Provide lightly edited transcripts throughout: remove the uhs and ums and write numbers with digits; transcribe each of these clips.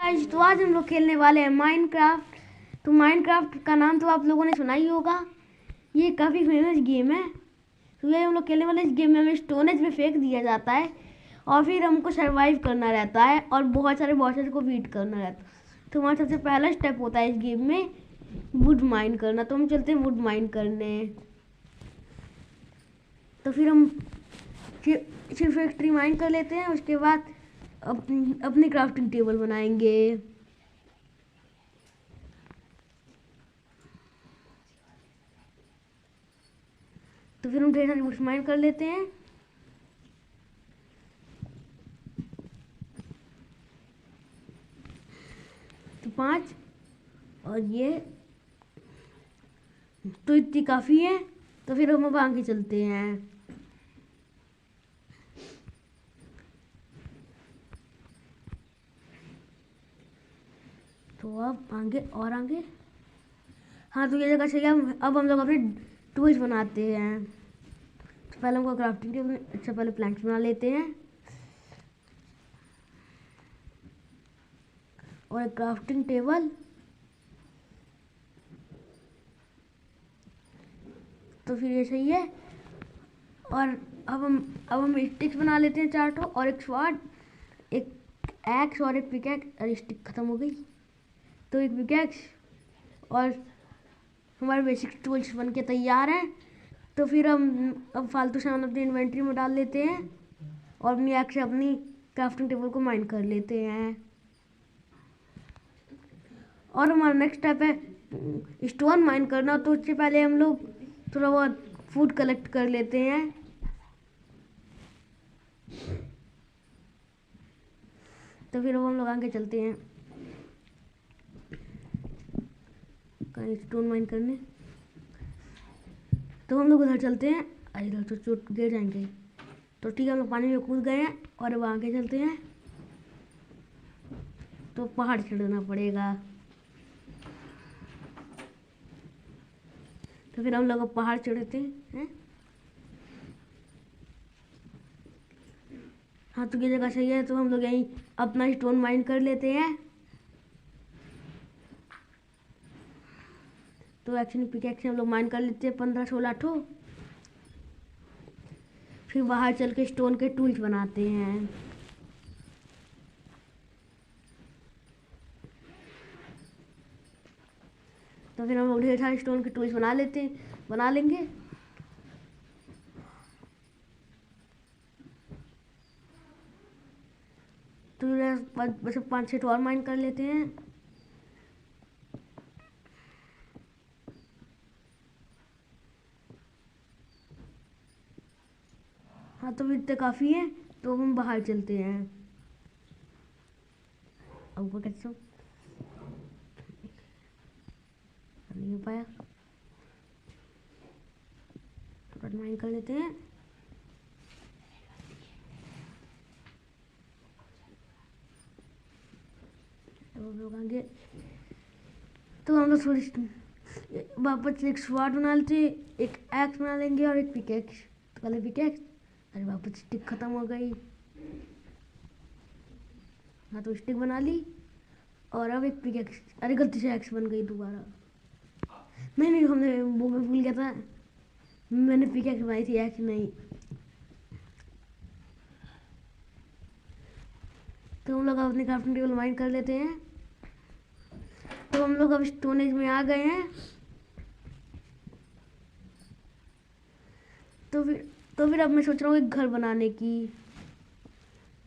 Guys, तो आज हम लोग खेलने वाले हैं माइनक्राफ्ट। तो माइनक्राफ्ट का नाम तो आप लोगों ने सुना ही होगा। ये काफ़ी फेमस गेम है। तो ये हम लोग खेलने वाले इस गेम में हमें स्टोरेज में फेंक दिया जाता है और फिर हमको सरवाइव करना रहता है और बहुत सारे बॉसेस को बीट करना रहता है। तो हमारा सबसे पहला स्टेप होता है इस गेम में वुड माइन करना। तो हम चलते हैं वुड माइन करने। तो फिर हम सिर्फ एक ट्री माइन कर लेते हैं। उसके बाद अपनी क्राफ्टिंग टेबल बनाएंगे। तो फिर हम ढेर सारी वुड्स माइन कर लेते हैं। तो 5 और ये तो इतनी काफ़ी है। तो फिर हम अब आगे चलते हैं। तो अब आगे और आगे। हाँ, तो ये जगह चाहिए। अब हम लोग अपने टूल्स बनाते हैं। तो पहले हमको क्राफ्टिंग टेबल में अच्छा पहले प्लैंक्स बना लेते हैं और एक क्राफ्टिंग टेबल। तो फिर ये सही है। और अब हम स्टिक्स बना लेते हैं 4 ठो और एक स्वॉर्ड, एक एक्स और एक पिकैक्स। और स्टिक खत्म हो गई तो एक पिकैक्स और हमारे बेसिक टूल्स बन के तैयार हैं। तो फिर हम अब फालतू सामान अपनी इन्वेंट्री में डाल लेते हैं और अपनी एक्स से अपनी क्राफ्टिंग टेबल को माइन कर लेते हैं। और हमारा नेक्स्ट स्टेप है स्टोन माइन करना। तो उससे पहले हम लोग थोड़ा बहुत फूड कलेक्ट कर लेते हैं। तो फिर हम लोग आगे चलते हैं कहीं स्टोन माइन करने। तो हम लोग उधर चलते हैं। अरे इधर तो चोट गिर जाएंगे। तो ठीक है, हम लोग पानी में कूद गए हैं और अब आगे चलते हैं। तो पहाड़ चढ़ना पड़ेगा। तो फिर हम लोग अब पहाड़ चढ़ते हैं। हाँ, तो ये जगह सही है। तो हम लोग यहीं अपना स्टोन माइन कर लेते हैं। तो एक्शन पिकैक्स हम लोग माइन कर लेते हैं 15-16 ठो। फिर बाहर चल के स्टोन के टूल्स बनाते हैं। तो फिर हम लोग ढेर सारे स्टोन के टूल्स बना लेंगे। तो बस 5-6 ठो और माइन कर लेते हैं। हाँ, तो इतने काफ़ी है। तो हम बाहर चलते हैं। अब ऊपर कैसे नहीं हो पाया। तो माइन कर लेते हैं। तो हम लोग आगे तो हम लोग थोड़ी वापस एक स्वॉर्ड बना लेते, एक एक्स बना लेंगे और एक पिकैक्स। तो पहले पिकैक्स। अरे वापस स्टिक खत्म हो गई। हाँ, तो स्टिक बना ली और अब एक पिकैक्स। अरे गलती से एक्स बन गई दोबारा। नहीं, हमने वो मैं भूल गया था। मैंने पिकैक्स बनाई थी, एक्स नहीं। तो हम लोग अपने क्राफ्टिंग टेबल माइन कर लेते हैं। तो हम लोग अब स्टोनेज में आ गए हैं। तो फिर अब मैं सोच रहा हूँ एक घर बनाने की।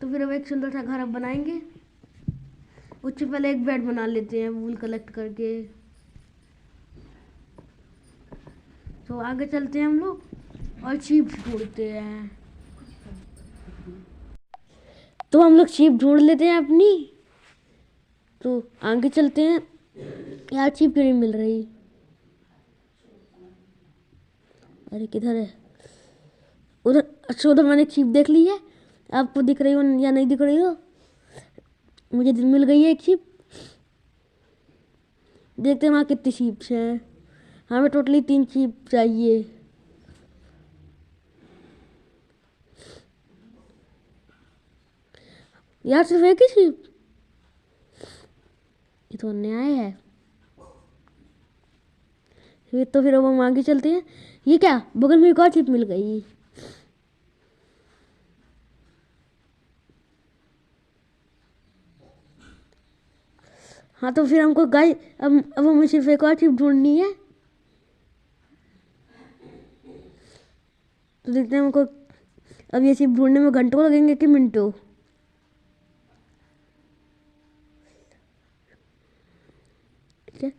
तो फिर अब एक सुंदर सा घर अब बनाएंगे। उससे पहले एक बेड बना लेते हैं वूल कलेक्ट करके। तो आगे चलते हैं हम लोग और शीप ढूंढते हैं। तो हम लोग शीप ढूंढ लेते हैं अपनी। तो आगे चलते हैं। यार शीप क्यों नहीं मिल रही। अरे किधर है। उधर। अच्छा, उधर मैंने शीप देख ली है। आपको दिख रही हो या नहीं दिख रही हो। मुझे मिल गई है एक शीप। देखते हैं वहाँ कितनी शीप्स हैं। हमें टोटली 3 शीप चाहिए। यार सिर्फ एक ही शीप। ये तो अन्याय है। तो फिर अब हम आगे चलते हैं। ये क्या, बगल में एक और चिप मिल गई। हाँ तो फिर हमको गाइस अब हमें सिर्फ एक और चिप ढूंढनी है। तो देखते हैं हमको अब ये चिप ढूंढने में घंटों लगेंगे कि मिनटों। ठीक है,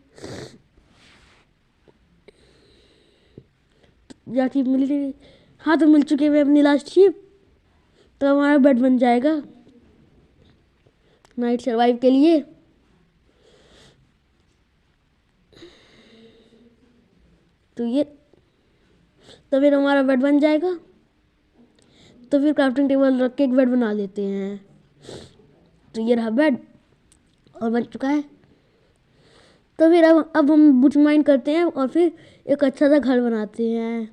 या चिप मिल रही। हाँ तो मिल चुके हैं अपनी लास्ट चिप। तो हमारा बेड बन जाएगा नाइट सर्वाइव के लिए। तो ये तो फिर हमारा बेड बन जाएगा। तो फिर क्राफ्टिंग टेबल रख के एक बेड बना लेते हैं। तो ये रहा बेड और बन चुका है। तो फिर अब हम बुश माइन करते हैं और फिर एक अच्छा सा घर बनाते हैं।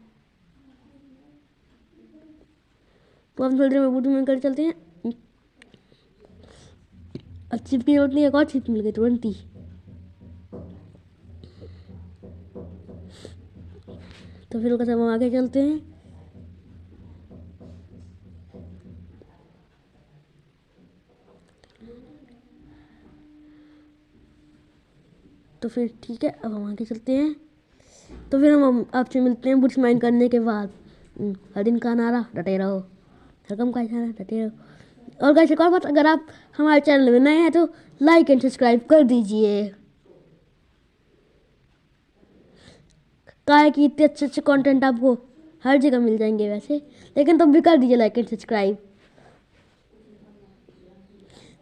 तो हम थोड़ी देर में बुश माइन कर चलते हैं। अब चिप की जरूरत नहीं, एक और चिप मिल गई तुरंत ही। तो फिर हम आगे चलते हैं। तो फिर ठीक है, अब हम आगे चलते हैं। तो फिर हम आपसे मिलते हैं बुश माइन करने के बाद। हर दिन का नारा डटे रहो, सरगम का इशारा डटे रहो। और गाइस एक और बात, अगर आप हमारे चैनल में नए हैं तो लाइक एंड सब्सक्राइब कर दीजिए। काहे कि इतने अच्छे अच्छे कंटेंट आपको हर जगह मिल जाएंगे वैसे, लेकिन तब भी कर दीजिए लाइक एंड सब्सक्राइब।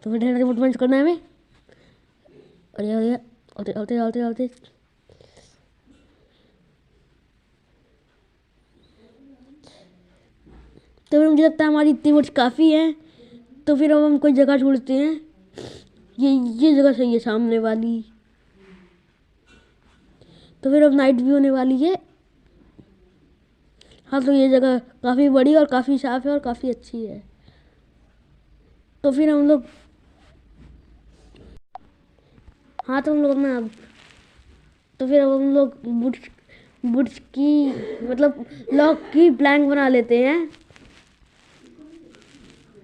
तो फिर ढेर बुश माइन करना है हमें। अरे अरे आते आते आते आते। तो फिर मुझे लगता है हमारी इतनी वोट्स काफ़ी है। तो फिर अब हम कोई जगह ढूंढते हैं। ये जगह सही है, सामने वाली। तो फिर अब नाइट भी होने वाली है। हाँ तो ये जगह काफ़ी बड़ी और काफ़ी साफ है और काफ़ी अच्छी है। तो फिर हम लोग हाँ तो हम लोग ना अब तो फिर अब हम लोग बुट्स की मतलब लॉक की प्लैंक बना लेते हैं।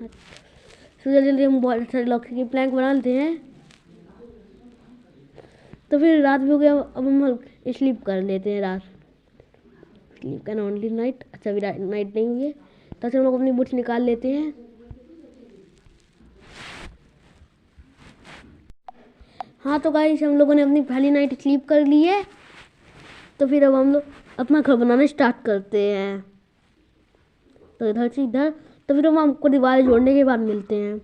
तो जल्दी जल्दी हम बहुत सारे लॉक की प्लैंक बना लेते हैं। तो फिर रात भी हो गया, अब हम स्लीप कर लेते हैं। रात स्लीप कैन ओनली नाइट। अच्छा अभी नाइट नहीं हुई है, तब से हम लोग अपनी बुट्स निकाल लेते हैं। हाँ तो गाइस हम लोगों ने अपनी पहली नाइट स्लीप कर ली है। तो फिर अब हम लोग अपना घर बनाना स्टार्ट करते हैं। तो इधर से इधर। तो फिर हम आपको दीवारें जोड़ने के बाद मिलते हैं।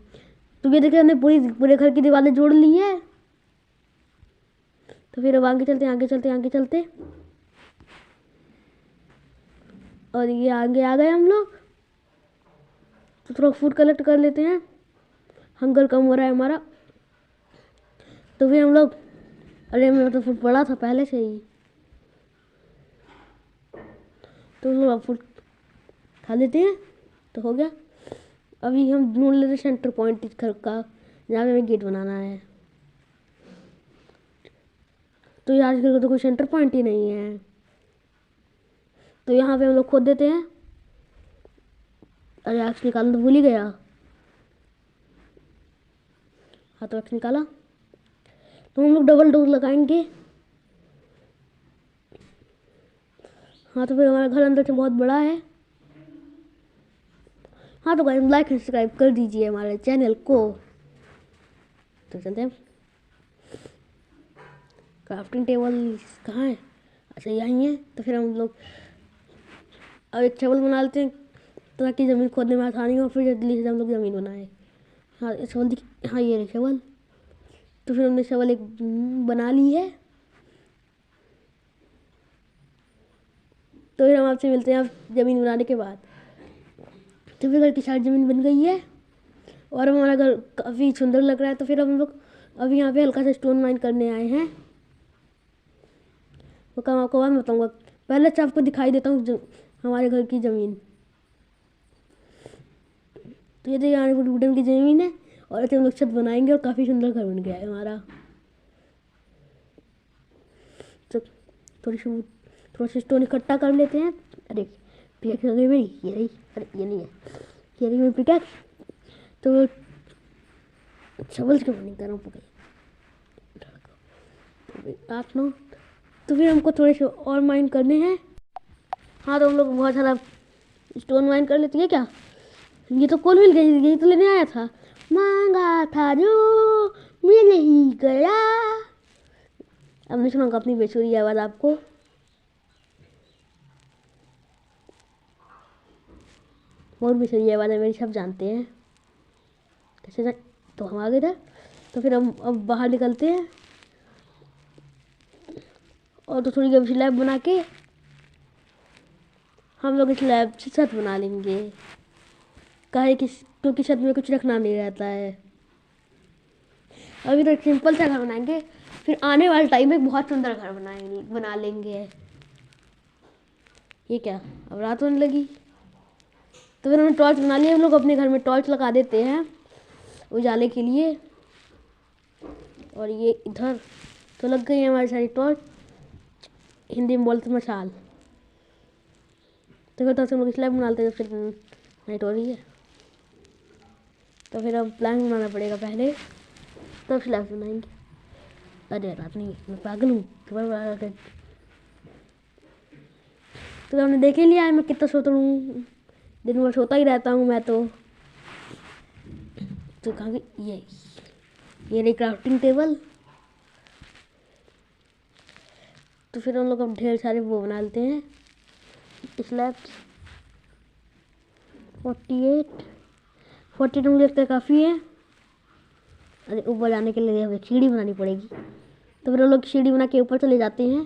तो ये देखिए हमने पूरे घर की दीवारें जोड़ ली है। तो फिर अब आगे चलते आगे चलते आगे चलते। और ये आगे आ गए हम लोग। तो थोड़ा फूड कलेक्ट कर लेते हैं, हंगर कम हो रहा है हमारा। तो फिर हम लोग अरे मेरा तो फूड पड़ा था पहले से ही। तो हम लोग फूड खा लेते हैं। तो हो गया। अभी हम ढूंढ लेते सेंटर पॉइंट इस घर का, जहाँ पे हमें गेट बनाना है। तो यार इस घर का तो कोई सेंटर पॉइंट ही नहीं है। तो यहाँ पे हम लोग खोद देते हैं। अरे एक्स निकालना तो भूल ही गया। हाँ तो एक्स निकाला। तो हम लोग डबल डोर लगाएंगे। हाँ तो फिर हमारा घर अंदर से बहुत बड़ा है। हाँ तो गाइस लाइक एंड सब्सक्राइब कर दीजिए हमारे चैनल को। तो चलते हैं। क्राफ्टिंग टेबल कहाँ है? अच्छा यहीं है। तो फिर हम लोग अब एक टेबल बना लेते हैं ताकि ज़मीन खोदने में आसानी हो, फिर जल्दी से हम लोग ज़मीन बनाए। हाँ शवल हाँ ये रही शवल। तो फिर हमने शवल एक बना ली है। तो फिर हम आपसे मिलते हैं आप ज़मीन बनाने के बाद। तो फिर घर की सारी ज़मीन बन गई है और हमारा घर काफ़ी सुंदर लग रहा है। तो फिर हम लोग अभी यहाँ पे हल्का सा स्टोन माइन करने आए हैं। वो काम आपको बाद में बताऊँगा। पहले से आपको दिखाई देता हूँ हमारे घर की ज़मीन। तो ये देखिए यहाँ वुडन की ज़मीन है और ऐसे हम लोग छत बनाएंगे और काफ़ी सुंदर घर बन गया है हमारा। थोड़ा सा स्टोन इकट्ठा कर लेते हैं। अरे पिकैक्स हो गई मेरी, ये रही। अरे ये नहीं है, ये रही मेरी पिकैक्स। तो शवल क्यों नहीं कर रहा हूँ, पकड़ 8-9। तो फिर हमको थोड़े से और माइन करने हैं। हाँ तो हम लोग बहुत सारा स्टोन माइन कर लेते हैं क्या। ये तो कोल मिल गई, यही तो लेने आया था। मांगा था जो मिल ही गया। अब नहीं सुनाऊंगा अपनी बेसुरी आवाज़ आपको। बहुत बेसुरी आवाज़ है मेरी, सब जानते हैं। कैसे तो हम आ गए थे। तो फिर हम अब बाहर निकलते हैं और तो थोड़ी देर स्लैब बना के हम लोग स्लैब से छत बना लेंगे। काहे कि क्योंकि छत में कुछ रखना नहीं रहता है। अभी तो एक सिंपल सा घर बनाएंगे, फिर आने वाले टाइम में बहुत सुंदर घर बना लेंगे। ये क्या, अब रात होने लगी। तो फिर हमने टॉर्च बना लिया। हम लोग अपने घर में टॉर्च लगा देते हैं उजाले के लिए। और ये इधर तो लग गई है हमारी सारी टॉर्च, हिंदी में बोलते मशाल। तो फिर तो हम लोग स्लैब बना लेते हैं, फिर नाइट हो रही है। तो फिर अब प्लान बनाना पड़ेगा पहले, तब स्लैब बनाएंगे। अरे रात नहीं, मैं पागल हूँ। तो हमने देख ही लिया है मैं कितना सोता हूँ, दिन भर सोता ही रहता हूँ मैं तो कहाँ गई ये रही क्राफ्टिंग टेबल। तो फिर हम लोग अब ढेर सारे वो बना लेते हैं स्लैब्स। 48 मुझे लगता है काफ़ी है। अरे ऊपर जाने के लिए हमें सीढ़ी बनानी पड़ेगी। तो फिर हम लोग सीढ़ी बना के ऊपर चले जाते हैं।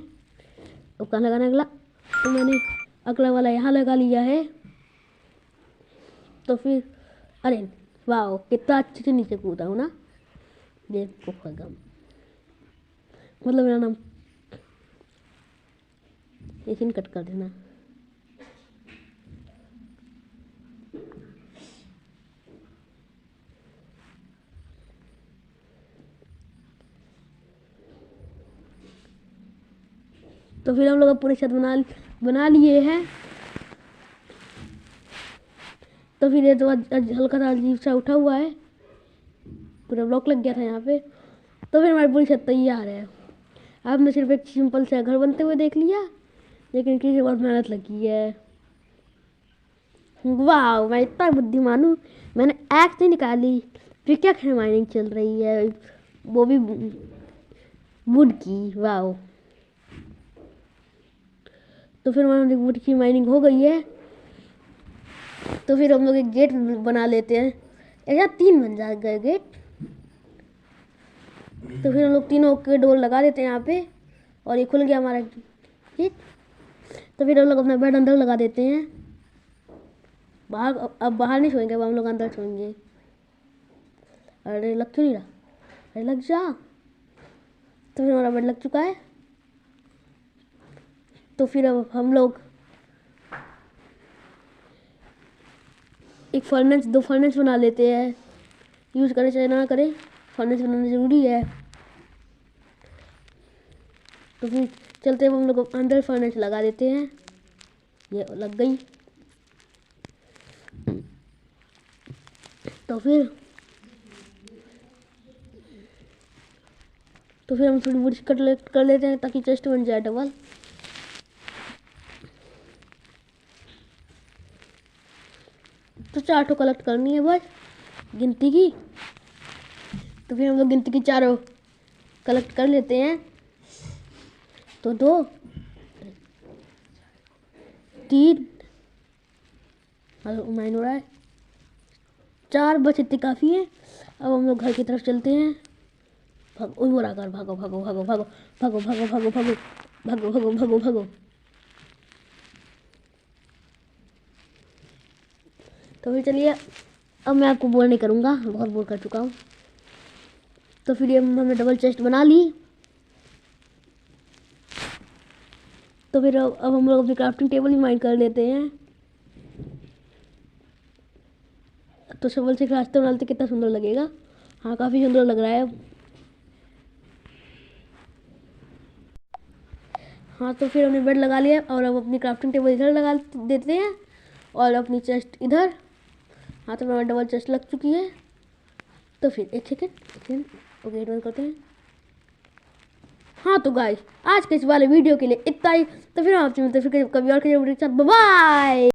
अब कहाँ लगाना अगला, तो मैंने अगला वाला यहाँ लगा लिया है। तो फिर अरे वाह कितना अच्छे से नीचे कूदा हूँ ना। देखो मतलब मेरा नाम लेकिन कट कर देना। तो फिर हम लोग अब पूरी छत बना लिए हैं। तो फिर ये तो हल्का सा अजीब सा उठा हुआ है, पूरा ब्लॉक लग गया था यहाँ पे। तो फिर हमारी पूरी छत तैयार है। अब मैं सिर्फ एक सिंपल सा घर बनते हुए देख लिया, लेकिन किसी बहुत मेहनत लगी है। वाह मैं इतना बुद्धिमान हूँ, मैंने एक्स नहीं निकाली। फिर क्या माइनिंग चल रही है, वो भी वुड की। वाह तो फिर हमारी वुड की माइनिंग हो गई है। तो फिर हम लोग एक गेट बना लेते हैं, ऐसा 3 बन जाएगा गेट। तो फिर हम लोग तीनों के डोर लगा देते हैं यहाँ पे, और ये खुल गया हमारा गेट। तो फिर हम लोग अपना बेड अंदर लगा देते हैं। बाहर अब बाहर नहीं सोएंगे, अब हम लोग अंदर सोएंगे। अरे लग क्यों नहीं रहा, अरे लग जा। तो फिर हमारा बेड लग चुका है। तो फिर अब हम लोग एक फर्नेस 2 फर्नेस बना लेते हैं। यूज़ करें चाहे ना करें, फर्नेस बनाना ज़रूरी है। तो फिर चलते हैं हम लोग अंदर फर्नेस लगा देते हैं। ये लग गई। तो फिर हम थोड़ी वुड कलेक्ट कर लेते हैं ताकि चेस्ट बन जाए डबल। तो 4 ठो कलेक्ट करनी है बस गिनती की। तो फिर हम लोग गिनती की 4 कलेक्ट कर लेते हैं। तो 2 3 माइन हो रहा है 4 बस इतनी काफ़ी है। अब हम लोग घर की तरफ चलते हैं। भागो भागो भागो भागो भागो भागो भागो भागो भागो भागो भागो भागो भागो भागो। तो फिर चलिए, अब मैं आपको बोर नहीं करूँगा, बहुत बोर कर चुका हूँ। तो फिर ये हमने डबल चेस्ट बना ली। तो फिर अब हम लोग अपनी क्राफ्टिंग टेबल ही माइंड कर लेते हैं। तो शवल से रास्ते बनाते कितना सुंदर लगेगा। हाँ काफ़ी सुंदर लग रहा है अब। हाँ तो फिर हमने बेड लगा लिया और अब अपनी क्राफ्टिंग टेबल इधर लगा देते हैं और अपनी चेस्ट इधर। हाँ तो हमारी डबल चेस्ट लग चुकी है। तो फिर एक सेकेंड ओके हिट बंद करते हैं। हाँ तो गाइस आज के इस वाले वीडियो के लिए इतना ही। तो फिर आपसे मिलते हैं फिर कभी और के वीडियो के साथ। बाय।